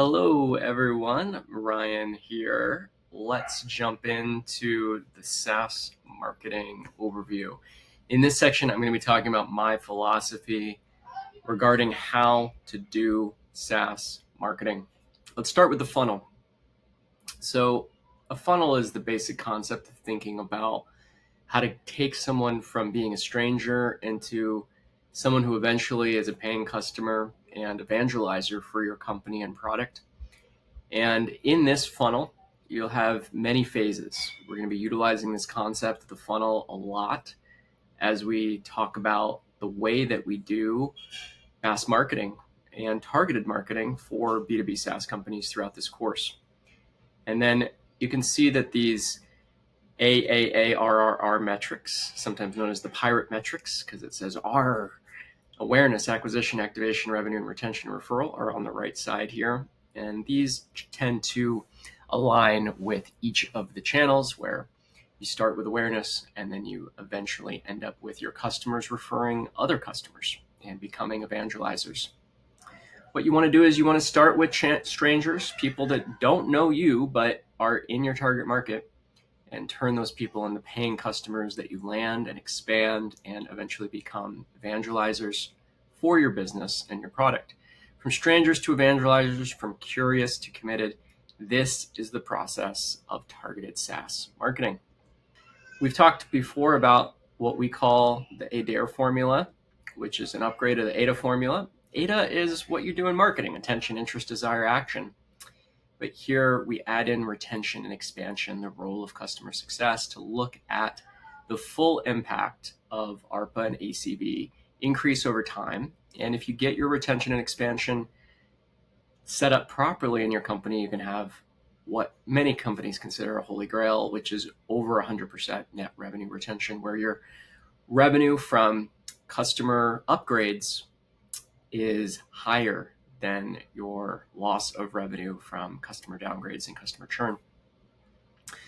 Hello, everyone. Ryan here. Let's jump into the SaaS marketing overview. In this section, I'm going to be talking about my philosophy regarding how to do SaaS marketing. Let's start with the funnel. So, a funnel is the basic concept of thinking about how to take someone from being a stranger into someone who eventually is a paying customer and evangelizer for your company and product. And in this funnel, you'll have many phases. We're going to be utilizing this concept of the funnel a lot as we talk about the way that we do mass marketing and targeted marketing for B2B SaaS companies throughout this course. And then you can see that these AAARRR metrics, sometimes known as the pirate metrics, because it says R, awareness, acquisition, activation, revenue, and retention, referral, are on the right side here. And these tend to align with each of the channels where you start with awareness and then you eventually end up with your customers referring other customers and becoming evangelizers. What you want to do is you want to start with strangers, people that don't know you but are in your target market, and turn those people into paying customers that you land and expand and eventually become evangelizers for your business and your product. From strangers to evangelizers, from curious to committed, this is the process of targeted SaaS marketing. We've talked before about what we call the AIDARE formula, which is an upgrade of the AIDA formula. AIDA is what you do in marketing: attention, interest, desire, action. But here we add in retention and expansion, the role of customer success, to look at the full impact of ARPA and ACV increase over time. And if you get your retention and expansion set up properly in your company, you can have what many companies consider a holy grail, which is over 100% net revenue retention, where your revenue from customer upgrades is higher than your loss of revenue from customer downgrades and customer churn.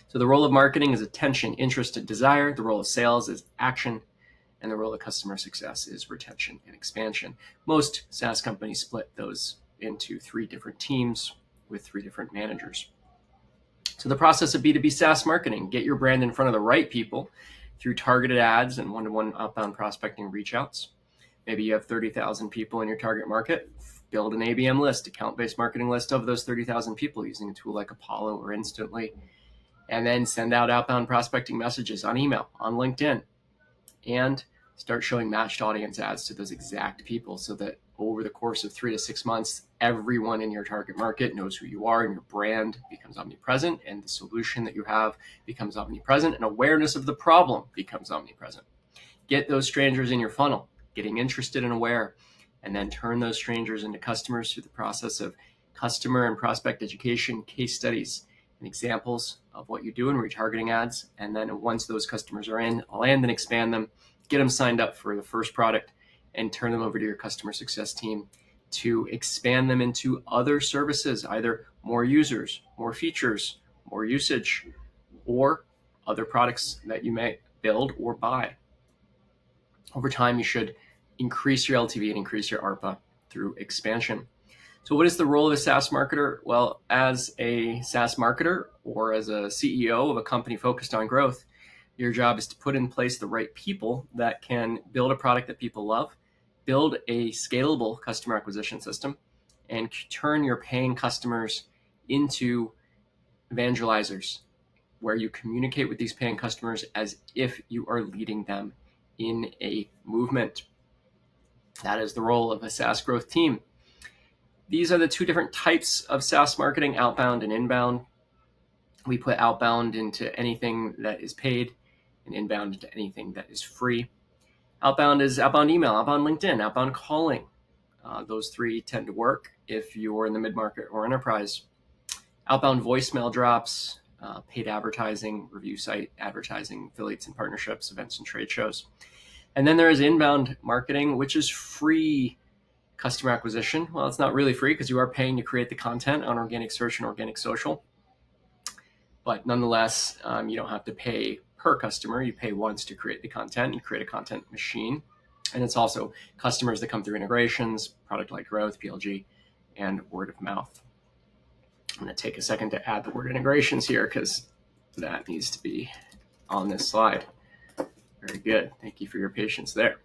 So the role of marketing is attention, interest, and desire. The role of sales is action. And the role of customer success is retention and expansion. Most SaaS companies split those into 3 different teams with 3 different managers. So the process of B2B SaaS marketing: get your brand in front of the right people through targeted ads and one-to-one outbound prospecting reach outs. Maybe you have 30,000 people in your target market. Build an ABM list, account-based marketing list of those 30,000 people using a tool like Apollo or Instantly, and then send out outbound prospecting messages on email, on LinkedIn, and start showing matched audience ads to those exact people so that over the course of 3 to 6 months, everyone in your target market knows who you are and your brand becomes omnipresent, and the solution that you have becomes omnipresent, and awareness of the problem becomes omnipresent. Get those strangers in your funnel, getting interested and aware, and then turn those strangers into customers through the process of customer and prospect education, case studies, and examples of what you do in retargeting ads. And then once those customers are in, land and expand them, get them signed up for the first product, and turn them over to your customer success team to expand them into other services, either more users, more features, more usage, or other products that you may build or buy. Over time, you should increase your LTV and increase your ARPA through expansion. So what is the role of a SaaS marketer? Well, as a SaaS marketer or as a CEO of a company focused on growth, your job is to put in place the right people that can build a product that people love, build a scalable customer acquisition system, and turn your paying customers into evangelizers, where you communicate with these paying customers as if you are leading them in a movement. That is the role of a SaaS growth team. These are the 2 different types of SaaS marketing: outbound and inbound. We put outbound into anything that is paid and inbound into anything that is free. Outbound is outbound email, outbound LinkedIn, outbound calling. Those 3 tend to work if you're in the mid-market or enterprise. Outbound voicemail drops, paid advertising, review site advertising, affiliates and partnerships, events and trade shows. And then there is inbound marketing, which is free customer acquisition. Well, it's not really free because you are paying to create the content on organic search and organic social. But nonetheless, you don't have to pay per customer. You pay once to create the content. You create a content machine. And it's also customers that come through integrations, product-led growth, PLG, and word of mouth. I'm going to take a second to add the word integrations here because that needs to be on this slide. Very good. Thank you for your patience there.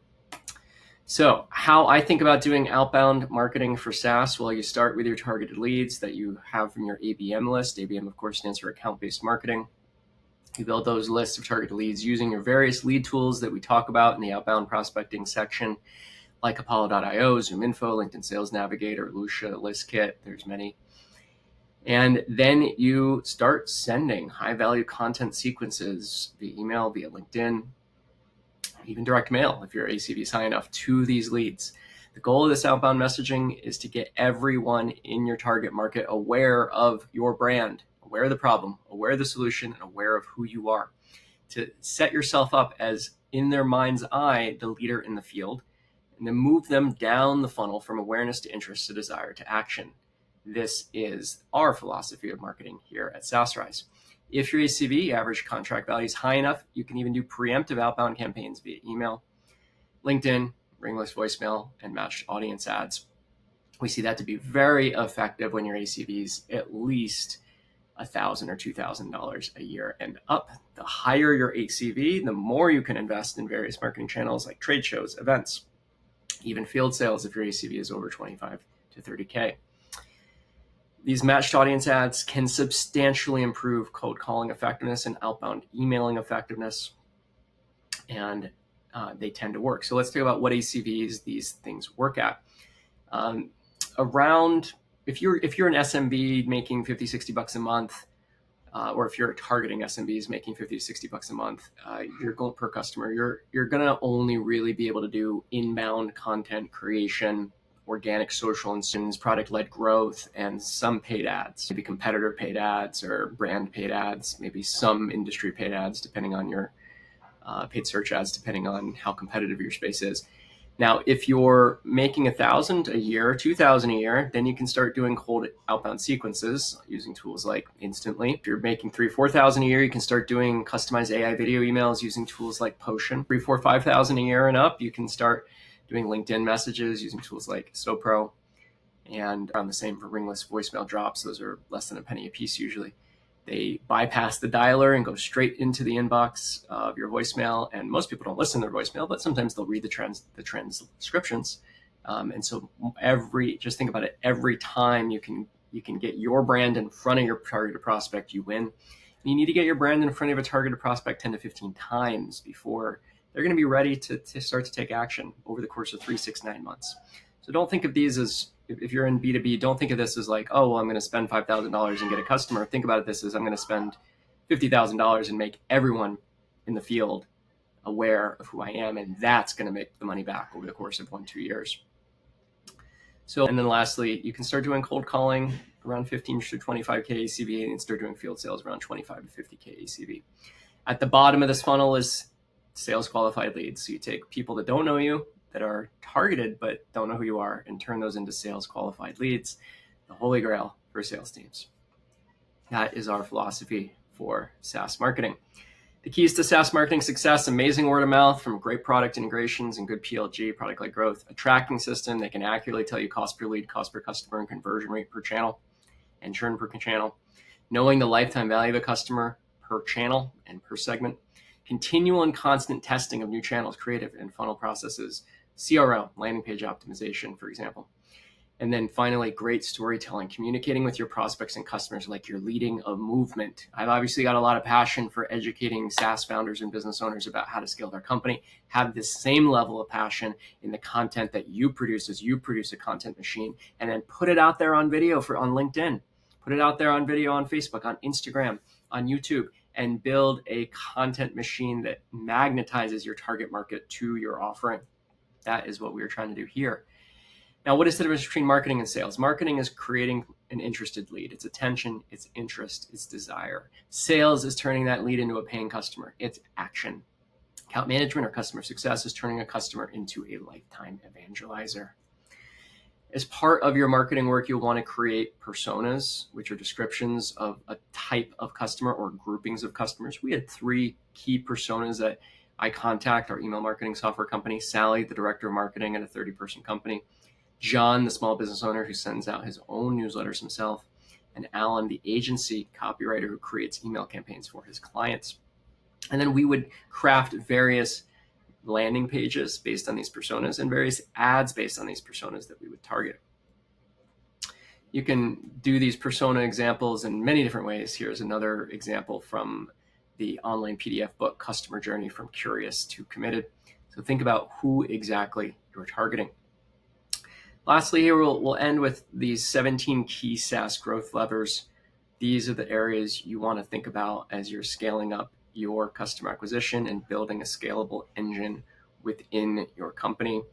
So how I think about doing outbound marketing for SaaS, well, you start with your targeted leads that you have from your ABM list. ABM, of course, stands for account-based marketing. You build those lists of targeted leads using your various lead tools that we talk about in the outbound prospecting section, like Apollo.io, ZoomInfo, LinkedIn Sales Navigator, Lucia, ListKit. There's many. And then you start sending high-value content sequences via email, via LinkedIn, even direct mail if your ACV is high enough to these leads. The goal of this outbound messaging is to get everyone in your target market aware of your brand, aware of the problem, aware of the solution, and aware of who you are. To set yourself up as, in their mind's eye, the leader in the field, and then move them down the funnel from awareness to interest to desire to action. This is our philosophy of marketing here at SaasRise. If your ACV, average contract value, is high enough, you can even do preemptive outbound campaigns via email, LinkedIn, ringless voicemail, and matched audience ads. We see that to be very effective when your ACV is at least $1,000 or $2,000 a year and up. The higher your ACV, the more you can invest in various marketing channels like trade shows, events, even field sales if your ACV is over 25 to 30K. These matched audience ads can substantially improve cold calling effectiveness and outbound emailing effectiveness, and they tend to work. So let's talk about what ACVs these things work at. If you're an SMB making 50, 60 bucks a month, or if you're targeting SMBs making 50 to 60 bucks a month, you're going per customer. You're gonna only really be able to do inbound content creation, organic social and students, product-led growth, and some paid ads, maybe competitor paid ads or brand paid ads, maybe some industry paid ads, depending on your paid search ads, depending on how competitive your space is. Now, if you're making $1,000 a year, $2,000 a year, then you can start doing cold outbound sequences using tools like Instantly. If you're making $3,000, $4,000 a year, you can start doing customized AI video emails using tools like Potion. $3,000, $4,000, $5,000 a year and up, you can start doing LinkedIn messages using tools like SoPro, and around the same for ringless voicemail drops. Those are less than a penny a piece usually. They bypass the dialer and go straight into the inbox of your voicemail. And most people don't listen to their voicemail, but sometimes they'll read the transcriptions. And so just think about it, every time you can get your brand in front of your targeted prospect, you win. And you need to get your brand in front of a targeted prospect 10 to 15 times before they're going to be ready to start to take action over the course of 3, 6, 9 months. So don't think of these as, if you're in B2B, don't think of this as like, oh, well, I'm going to spend $5,000 and get a customer. Think about this as I'm going to spend $50,000 and make everyone in the field aware of who I am. And that's going to make the money back over the course of 1-2 years. So, and then lastly, you can start doing cold calling around 15 to 25K ACV and start doing field sales around 25 to 50K ACV. At the bottom of this funnel is sales qualified leads. So you take people that don't know you, that are targeted but don't know who you are, and turn those into sales qualified leads, the holy grail for sales teams. That is our philosophy for SaaS marketing. The keys to SaaS marketing success: amazing word of mouth from great product integrations and good PLG, product-led growth, a tracking system that can accurately tell you cost per lead, cost per customer, and conversion rate per channel, and churn per channel, knowing the lifetime value of a customer per channel and per segment, continual and constant testing of new channels, creative and funnel processes, CRO, landing page optimization, for example. And then finally, great storytelling, communicating with your prospects and customers like you're leading a movement. I've obviously got a lot of passion for educating SaaS founders and business owners about how to scale their company. Have this same level of passion in the content that you produce as you produce a content machine, and then put it out there on video on LinkedIn, put it out there on video on Facebook, on Instagram, on YouTube, and build a content machine that magnetizes your target market to your offering. That is what we're trying to do here. Now, what is the difference between marketing and sales? Marketing is creating an interested lead. It's attention, it's interest, it's desire. Sales is turning that lead into a paying customer. It's action. Account management or customer success is turning a customer into a lifetime evangelizer. As part of your marketing work, you'll want to create personas, which are descriptions of a type of customer or groupings of customers. We had 3 key personas that I contact: our email marketing software company, Sally, the director of marketing at a 30-person company, John, the small business owner who sends out his own newsletters himself, and Alan, the agency copywriter who creates email campaigns for his clients. And then we would craft various landing pages based on these personas and various ads based on these personas that we would target. You can do these persona examples in many different ways. Here's another example from the online PDF book, Customer Journey from Curious to Committed. So think about who exactly you're targeting. Lastly, here we'll end with these 17 key SaaS growth levers. These are the areas you want to think about as you're scaling up your customer acquisition and building a scalable engine within your company.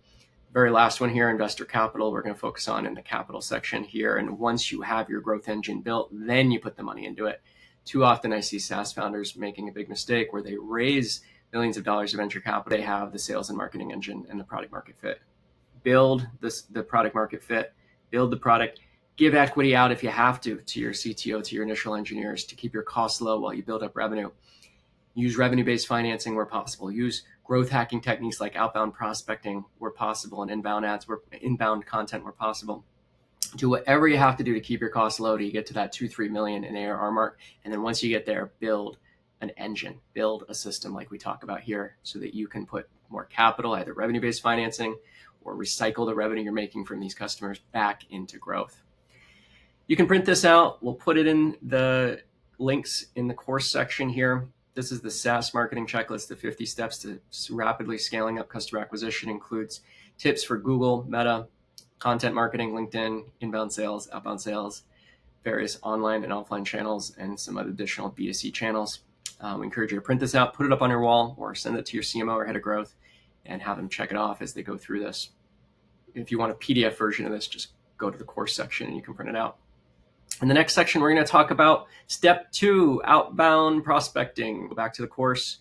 Very last one here, investor capital, we're going to focus on in the capital section here. And once you have your growth engine built, then you put the money into it. Too often I see SaaS founders making a big mistake where they raise millions of dollars of venture capital. They have the sales and marketing engine and the product market fit. Build the product market fit, build the product, give equity out if you have to your CTO, to your initial engineers to keep your costs low while you build up revenue. Use revenue-based financing where possible. Use growth hacking techniques like outbound prospecting where possible and inbound content where possible. Do whatever you have to do to keep your costs low till you get to that 2-3 million in ARR mark. And then once you get there, build an engine, build a system like we talk about here so that you can put more capital, either revenue-based financing or recycle the revenue you're making from these customers back into growth. You can print this out. We'll put it in the links in the course section here. This is the SaaS marketing checklist. The 50 steps to rapidly scaling up customer acquisition includes tips for Google, Meta, content marketing, LinkedIn, inbound sales, outbound sales, various online and offline channels, and some other additional B2C channels. We encourage you to print this out, put it up on your wall, or send it to your CMO or head of growth and have them check it off as they go through this. If you want a PDF version of this, just go to the course section and you can print it out. In the next section, we're going to talk about step 2, outbound prospecting. Go back to the course,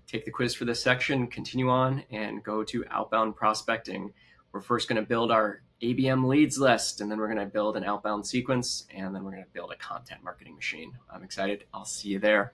take the quiz for this section, continue on, and go to outbound prospecting. We're first going to build our ABM leads list, and then we're going to build an outbound sequence, and then we're going to build a content marketing machine. I'm excited. I'll see you there.